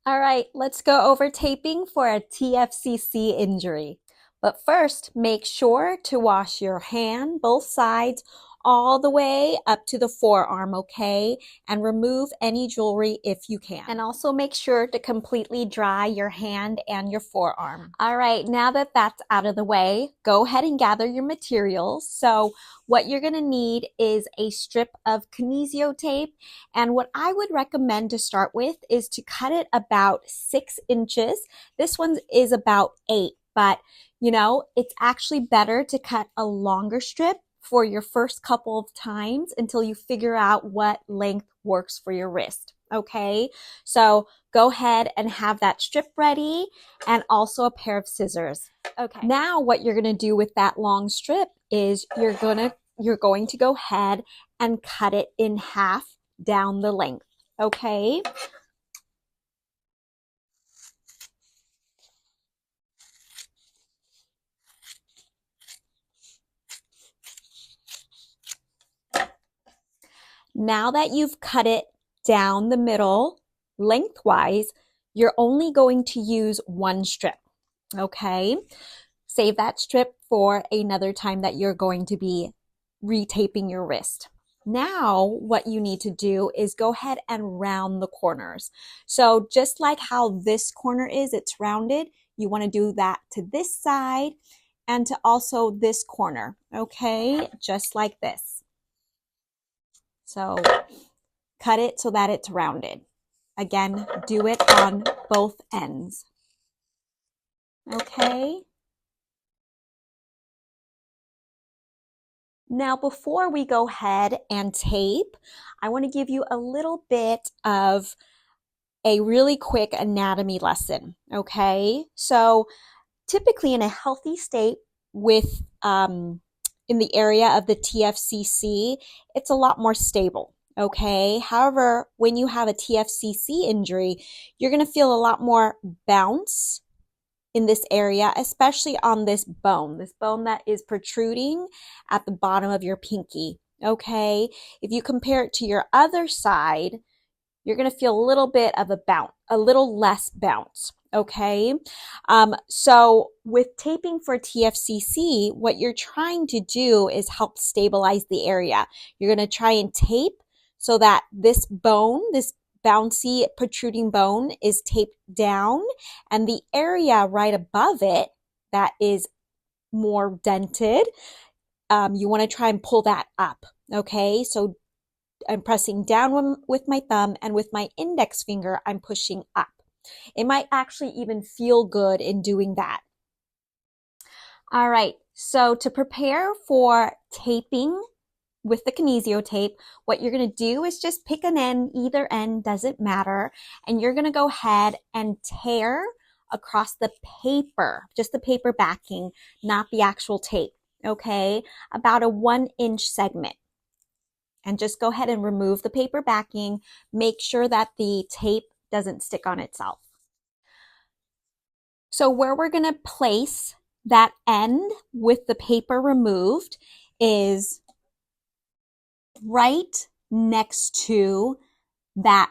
All right, let's go over taping for a TFCC injury. But first, make sure to wash your hand, both sides, all the way up to the forearm, okay? And remove any jewelry if you can. And also make sure to completely dry your hand and your forearm. All right, now that that's out of the way, go ahead and gather your materials. So what you're gonna need is a strip of Kinesiotape, and what I would recommend to start with is to cut it about 6 inches. This one is about 8, but it's actually better to cut a longer strip for your first couple of times until you figure out what length works for your wrist. Okay, so go ahead and have that strip ready and also a pair of scissors. Okay, now what you're going to do with that long strip is you're going to go ahead and cut it in half down the length. Okay. Now that you've cut it down the middle lengthwise, you're only going to use one strip. Okay. Save that strip for another time that you're going to be retaping your wrist. Now, what you need to do is go ahead and round the corners. So just like how this corner is, it's rounded, you want to do that to this side and to also this corner, okay? Just like this. So cut it so that it's rounded. Again, do it on both ends. Okay? Now, before we go ahead and tape, I want to give you a little bit of a really quick anatomy lesson, okay? So typically in a healthy state with in the area of the TFCC, it's a lot more stable, okay? However, when you have a TFCC injury, you're going to feel a lot more bounce in this area, especially on this bone that is protruding at the bottom of your pinky, okay? If you compare it to your other side, you're going to feel a little bit of a bounce, a little less bounce, okay? So with taping for TFCC, what you're trying to do is help stabilize the area. You're going to try and tape so that this bone, this bouncy protruding bone, is taped down, and the area right above it that is more dented, you want to try and pull that up, okay? So I'm pressing down with my thumb, and with my index finger, I'm pushing up. It might actually even feel good in doing that. All right, so to prepare for taping with the Kinesiotape, what you're going to do is just pick an end, either end, doesn't matter, and you're going to go ahead and tear across the paper, just the paper backing, not the actual tape, okay? About a 1-inch segment. And just go ahead and remove the paper backing. Make sure that the tape doesn't stick on itself. So where we're going to place that end with the paper removed is right next to that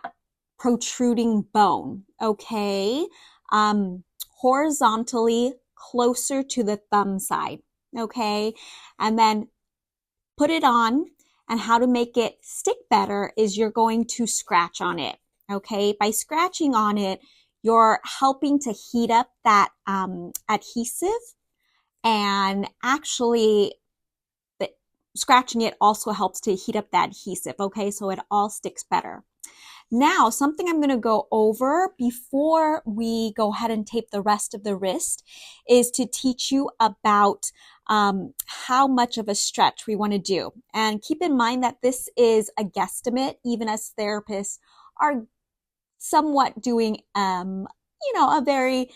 protruding bone, okay? Horizontally closer to the thumb side, okay? And then put it on, and how to make it stick better is you're going to scratch on it, okay? By scratching on it, you're helping to heat up that adhesive, and actually scratching it also helps to heat up that adhesive, okay? So it all sticks better. Now, something I'm going to go over before we go ahead and tape the rest of the wrist is to teach you about how much of a stretch we want to do. And keep in mind that this is a guesstimate, even as therapists are somewhat doing, a very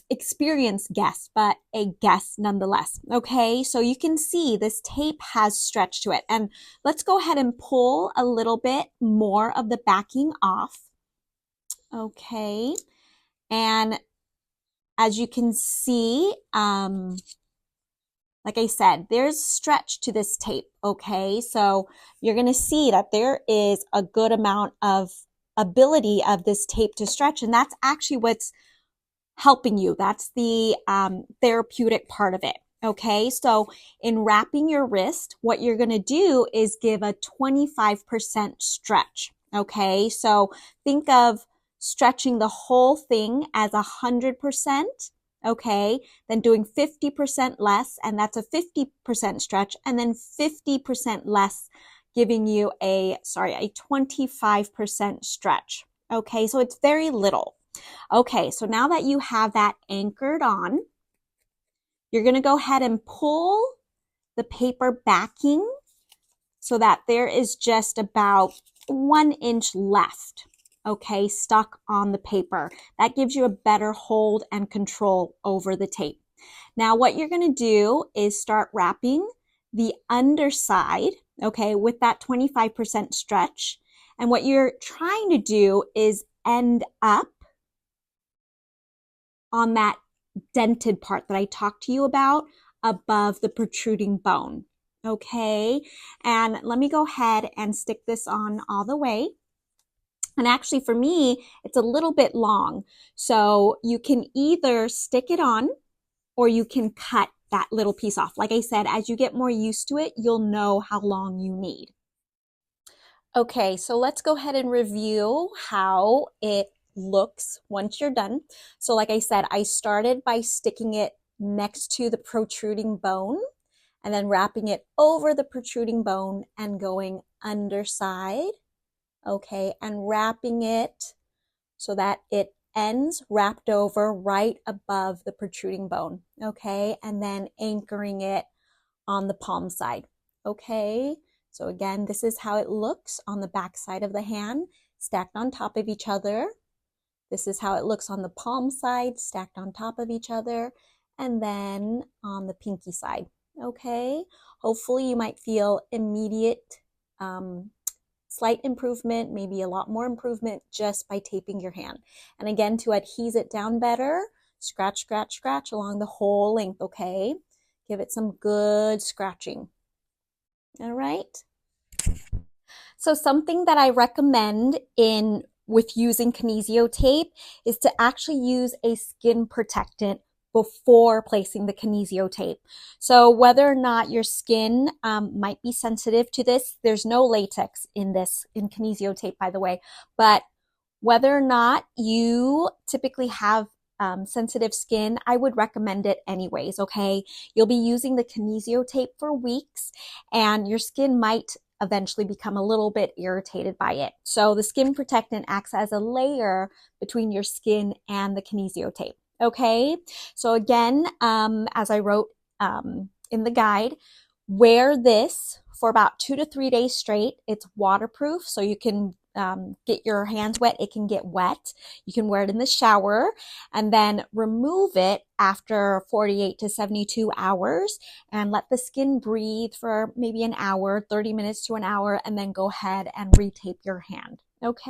experienced guess, but a guess nonetheless. Okay, so you can see this tape has stretch to it. And let's go ahead and pull a little bit more of the backing off. Okay, and as you can see, like I said, there's stretch to this tape, okay? So you're going to see that there is a good amount of ability of this tape to stretch. And that's actually what's helping you. That's the therapeutic part of it. Okay, so in wrapping your wrist, what you're going to do is give a 25% stretch. Okay, so think of stretching the whole thing as 100%. Okay, then doing 50% less, and that's a 50% stretch, and then 50% less, giving you a 25% stretch. Okay, so it's very little. Okay, so now that you have that anchored on, you're going to go ahead and pull the paper backing so that there is just about 1 inch left, okay, stuck on the paper. That gives you a better hold and control over the tape. Now, what you're going to do is start wrapping the underside, okay, with that 25% stretch. And what you're trying to do is end up on that dented part that I talked to you about above the protruding bone. Okay, and let me go ahead and stick this on all the way. And actually for me, it's a little bit long. So you can either stick it on or you can cut that little piece off. Like I said, as you get more used to it, you'll know how long you need. Okay, so let's go ahead and review how it looks once you're done. So like I said, I started by sticking it next to the protruding bone and then wrapping it over the protruding bone and going underside, okay, and wrapping it so that it ends wrapped over right above the protruding bone, okay, and then anchoring it on the palm side, okay. So again, this is how it looks on the back side of the hand, stacked on top of each other. This is how it looks on the palm side, stacked on top of each other, and then on the pinky side, okay? Hopefully you might feel immediate, slight improvement, maybe a lot more improvement just by taping your hand. And again, to adhese it down better, scratch, scratch, scratch along the whole length, okay? Give it some good scratching. All right. So something that I recommend with using Kinesiotape is to actually use a skin protectant before placing the Kinesiotape. So whether or not your skin might be sensitive to this, there's no latex in Kinesiotape, by the way, but whether or not you typically have sensitive skin, I would recommend it anyways, okay? You'll be using the Kinesiotape for weeks and your skin might eventually become a little bit irritated by it. So the skin protectant acts as a layer between your skin and the Kinesiotape, okay? So again, as I wrote in the guide, wear this for about 2 to 3 days straight. It's waterproof, so you can get your hands wet. It can get wet. You can wear it in the shower and then remove it after 48 to 72 hours and let the skin breathe for maybe an hour, 30 minutes to an hour, and then go ahead and retape your hand. Okay.